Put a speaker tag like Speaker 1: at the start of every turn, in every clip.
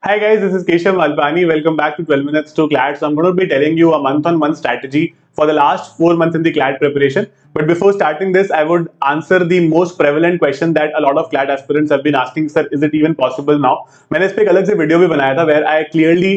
Speaker 1: Hi guys, this is Keshav Malpani. Welcome back to 12 Minutes to CLAT. So I'm going to be telling you a month-on-month strategy for the last 4 months in the CLAT preparation. But before starting this, I would answer the most prevalent question that a lot of CLAT aspirants have been asking, sir, is it even possible now? मैंने इस पे एक अलग से video भी बनाया था where I clearly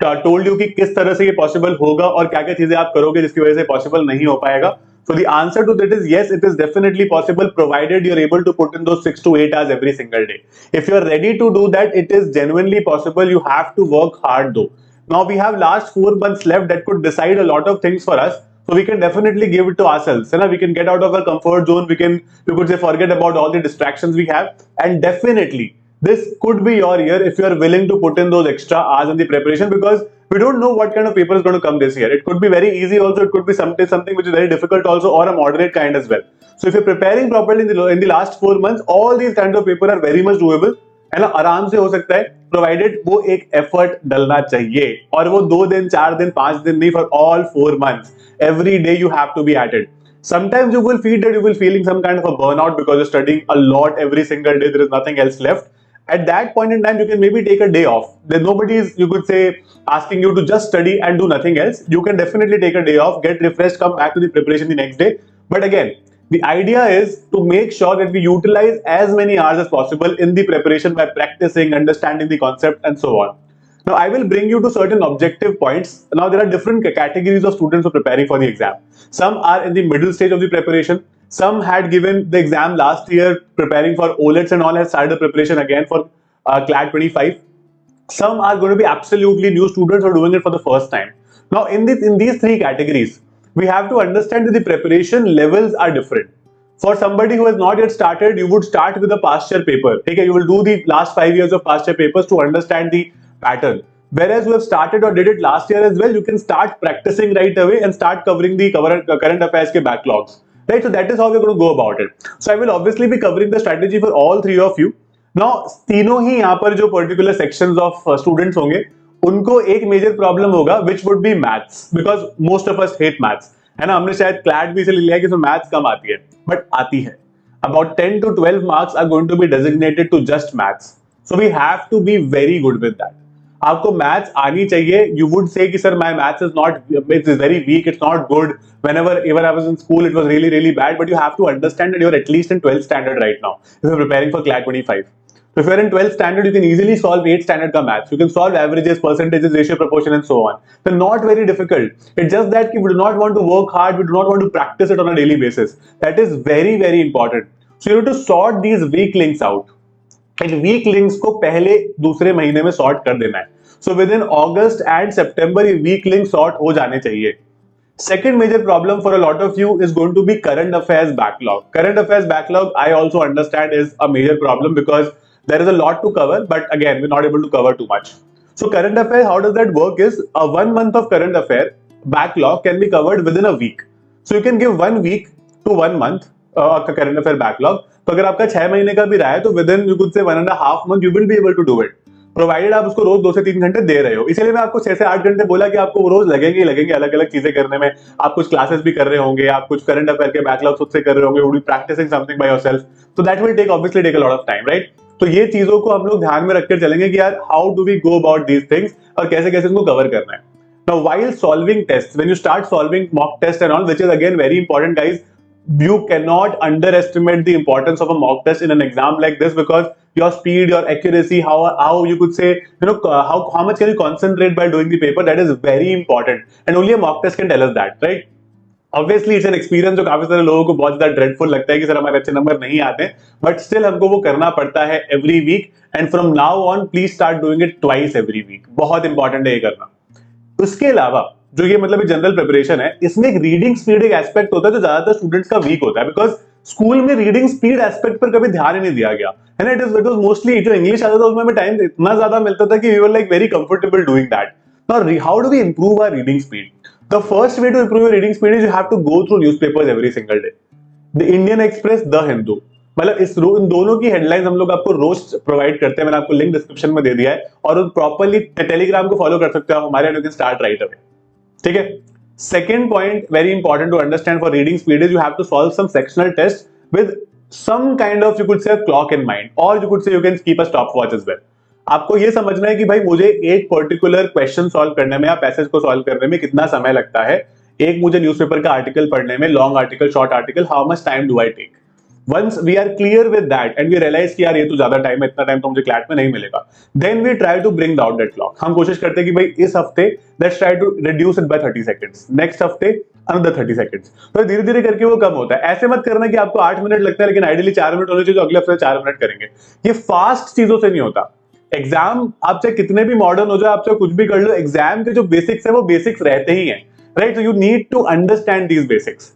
Speaker 1: told you कि किस तरह से ये possible होगा और क्या-क्या चीजें आप करोगे जिसकी वजह से possible नहीं हो पाएगा. So the answer to that is yes, it is definitely possible provided you're able to put in those 6 to 8 hours every single day. If you're ready to do that, it is genuinely possible. You have to work hard though. Now we have last 4 months left that could decide a lot of things for us. So we can definitely give it to ourselves. We can get out of our comfort zone. We could say forget about all the distractions we have, and definitely this could be your year if you are willing to put in those extra hours in the preparation, because we don't know what kind of paper is going to come this year. It could be very easy also, it could be something which is very difficult also, or a moderate kind as well. So if you're preparing properly in the last 4 months, all these kinds of paper are very much doable, है ना, आराम से हो सकता है, provided वो एक effort डलना चाहिए, और वो 2 दिन 4 दिन 5 दिन नहीं, for all 4 months every day you have to be at it. Sometimes you will feel that you will feeling some kind of a burnout because you're studying a lot every single day, there is nothing else left. At that point in time you can maybe take a day off. There nobody is, you could say, asking you to just study and do nothing else. You can definitely take a day off, get refreshed, come back to the preparation the next day. But again, the idea is to make sure that we utilize as many hours as possible in the preparation by practicing, understanding the concept, and so on. Now, I will bring you to certain objective points. Now, there are different categories of students who are preparing for the exam. Some are in the middle stage of the preparation. Some had given the exam last year, preparing for OLEDs and all, has started the preparation again for CLAT 25. Some are going to be absolutely new students who are doing it for the first time. Now, in these three categories, we have to understand that the preparation levels are different. For somebody who has not yet started, you would start with a past year paper. Okay, you will do the last 5 years of past year papers to understand the pattern. Whereas you have started or did it last year as well, you can start practicing right away and start covering the current affairs ke backlogs. Right, so that is how we're going to go about it. So I will obviously be covering the strategy for all three of you. Now, तीनों ही यहाँ पर जो particular sections of students होंगे, उनको एक major problem होगा which would be maths, because most of us hate maths, है ना. हमने शायद क्लैट भी से लिया है कि इसमें मैथ्स कम आती है, बट आती है. About 10 to 12 marks are going to be designated to just maths. So we have to be very good with that. आपको मैथ्स आनी चाहिए. You would say कि sir my maths is not, it is very weak, it's not good. Whenever even I was in school, it was really really bad. But you have to understand that you're at least in 12th standard right now if you're preparing for CLAT 25. So if you're in 12th standard, you can easily solve 8th standard ka maths. You can solve averages, percentages, ratio, proportion, and so on. They're not very difficult. It's just that we do not want to work hard. We do not want to practice it on a daily basis. That is very, very important. So you have to sort these weak links out. And weak links को पहले दूसरे महीने में sort कर देना है. So within August and September, ये weak links sort हो जाने चाहिए. Second major problem for a lot of you is going to be current affairs backlog. Current affairs backlog, I also understand, is a major problem because there is a lot to cover, but again, we're not able to cover too much. So current affair, how does that work is a 1 month of current affair backlog can be covered within a week. So you can give 1 week to 1 month current affair backlog. तो अगर आपका 6 महीने का भी रहा है तो within you could say 1.5 month you will be able to do it. Provided आप उसको रोज 2 से 3 घंटे दे रहे हो. इसलिए मैं आपको 6 से 8 घंटे बोला कि आपको वो रोज लगेंगे लगेंगे अलग अलग चीजें करने में. आप कुछ क्लासेस भी कर रहे होंगे, आप कुछ करंट अफेयर के बैकलॉग खुद से कर रहे होंगे, you will be practising something by yourself. तो that will take obviously take a lot of time, right. तो ये चीजों को हम लोग ध्यान में रखकर चलेंगे कि यार how do we go about these things और कैसे कैसे इनको कवर करना है. Now, while solving tests, when you start solving mock test and all, which is again very important, guys, you cannot underestimate the importance of a mock test in an exam like this, because your speed, your accuracy, how you could say, how much can you concentrate by doing the paper, that is very important, and only a mock test can tell us that, right. Obviously it's an experience जो काफी सारे लोगों को बहुत ज्यादा dreadful लगता है कि सर हमारे अच्छे नंबर नहीं आते, but still हमको वो करना पड़ता है every week, and from now on please start doing it twice every week. बहुत इंपॉर्टेंट है ये करना. उसके अलावा जो ये मतलब जनरल प्रिपरेशन है, इसमें एक रीडिंग स्पीड एक एस्पेक्ट होता है जो ज्यादातर स्टूडेंट्स का वीक होता है, बिकॉज स्कूल में रीडिंग स्पीड एस्पेक्ट पर कभी ध्यान ही नहीं दिया गया है ना. इट वाज मोस्टली जो इंग्लिश आता था उसमें हमें टाइम इतना ज्यादा मिलता था कि we were like very comfortable doing that. Now how do we improve our reading speed? The first way to improve your reading speed is you have to go through newspapers every single day. The Indian Express, the Hindu, मतलब इन दोनों की headlines हम लोग आपको रोज provide करते हैं. मैंने आपको लिंक डिस्क्रिप्शन में दे दिया है, और प्रॉपर्ली टेलीग्राम को फॉलो कर सकते हो हमारे, and you can start right away. ठीक है. Second point very important to understand for reading speed is you have to solve some sectional test with some kind of, you could say, a clock in mind, or you could say you can keep a stopwatch as well. आपको ये समझना है कि भाई मुझे एक particular question solve करने में या पैसेज को सॉल्व करने में कितना समय लगता है, एक मुझे न्यूज़पेपर का आर्टिकल पढ़ने में, long article, short article, how much time do I take. Once we are clear with that and we realise कि यार ये तो ज्यादा टाइम है, इतना टाइम तो मुझे क्लैट में नहीं मिलेगा, then we try to bring down that clock. हम कोशिश करते हैं कि भाई इस हफ्ते let's try to reduce it by 30 seconds, next हफ्ते अनदर 30 सेकंड्स। तो धीरे धीरे करके वो कम होता है। ऐसे मत करना कि आपको 8 मिनट लगता है लेकिन आइडियली 4 मिनट होने चाहिए, तो अगले हफ्ते 4 मिनट करेंगे। ये फास्ट चीजों से नहीं होता। एग्जाम आप चाहे कितने भी मॉडर्न हो जाए, आप चाहे कुछ भी कर लो, एग्जाम के जो बेसिक्स है वो बेसिक्स रहते ही हैं, right? So you need to understand these basics,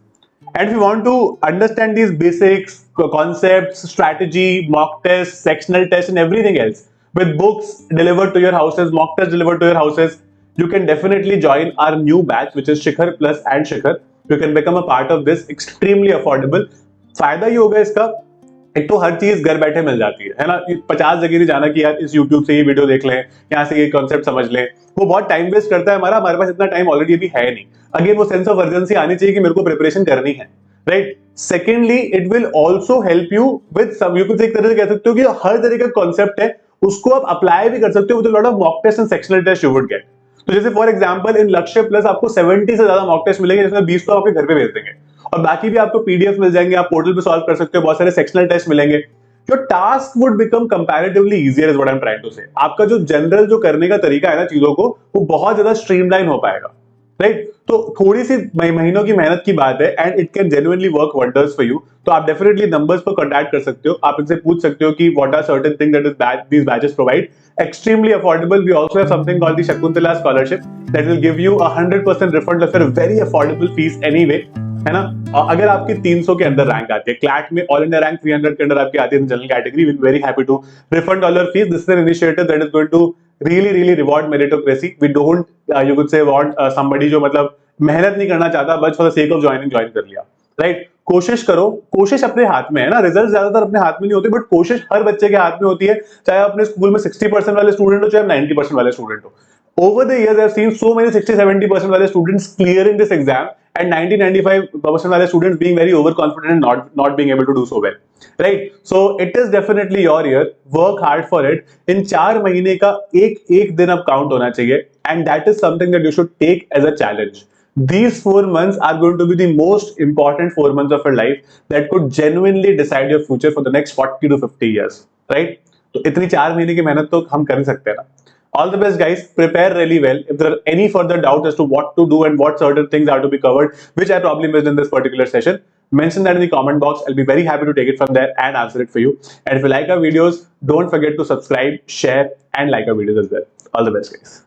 Speaker 1: and if you want to understand these basics, concepts, strategy, mock tests, sectional tests and everything else with books delivered to your houses, mock tests delivered to your houses, you can definitely join our new batch which is Shikhar Plus and Shikhar. You can become a part of this, extremely affordable. फायदा ये होगा इसका, एक तो हर चीज घर बैठे मिल जाती है ना? 50 जगह नहीं जाना कि यार इस YouTube से ये वीडियो देख लें, यहाँ से ये कॉन्सेप्ट समझ लें, वो बहुत टाइम वेस्ट करता है हमारे पास इतना टाइम ऑलरेडी अभी है नहीं। अगेन वो सेंस ऑफ अर्जेंसी आनी चाहिए कि मेरे को प्रिपरेशन करनी है, right? Secondly it will also help you with some, you एक तरह से कह सकते हो कि हर तरह का कॉन्सेप्ट है उसको आप अप्लाई भी कर सकते हो with lot of mock test and sectional test you would get. तो जैसे फॉर एग्जांपल इन लक्ष्य प्लस आपको 70 से ज्यादा मॉक टेस्ट मिलेंगे, जिसमें 20 तो आपके घर पे भेज देंगे और बाकी भी आपको पीडीएफ मिल जाएंगे, आप पोर्टल पे सॉल्व कर सकते हो, बहुत सारे सेक्शनल टेस्ट मिलेंगे। Your task would become comparatively easier is what I'm trying to say. आपका जो जनरल जो करने का तरीका है ना चीजों को, वो बहुत ज्यादा स्ट्रीमलाइन हो पाएगा, राइट? तो थोड़ी सी महीनों की मेहनत की बात है and it can genuinely work wonders for you. तो आप डेफिनेटली नंबर्स पर कॉन्टैक्ट कर सकते हो, आप इनसे पूछ सकते हो कि what are certain thing that is these batches provide. Extremely affordable. We also have something called the Shakuntala Scholarship that will give you 100% refund of your very affordable fees anyway. है ना? अगर आपकी 300 के अंदर रैंक आती है, CLAT में all India rank 300 के अंदर आपकी आती है general category, will very happy to refund all your fees. This is an initiative that is going to really reward meritocracy. We don't you could say want somebody जो मतलब मेहनत नहीं करना चाहता, बस for the sake of join कर लिया, right? कोशिश करो, कोशिश अपने हाथ में है ना, रिजल्ट ज्यादातर अपने हाथ में नहीं होते, बट कोशिश हर बच्चे के हाथ में होती है, चाहे अपने स्कूल में 60% वाले स्टूडेंट हो चाहे 90% वाले स्टूडेंट हो। Over the years, I've seen so many 60-70% वाले students clearing this exam and 90-95% वाले students being very overconfident and not being able to do so well, right? So it is definitely your year. Work hard for it. इन 4 महीने का एक दिन अब count होना चाहिए, and that is something that you should take as a challenge. These 4 months are going to be the most important 4 months of your life that could genuinely decide your future for the next 40 to 50 years, right? तो इतनी 4 महीने की मेहनत तो हम कर ही सकते हैं ना। All the best, guys. Prepare really well. If there are any further doubts as to what to do and what certain things are to be covered, which I probably missed in this particular session, mention that in the comment box. I'll be very happy to take it from there and answer it for you. And if you like our videos, don't forget to subscribe, share, and like our videos as well. All the best, guys.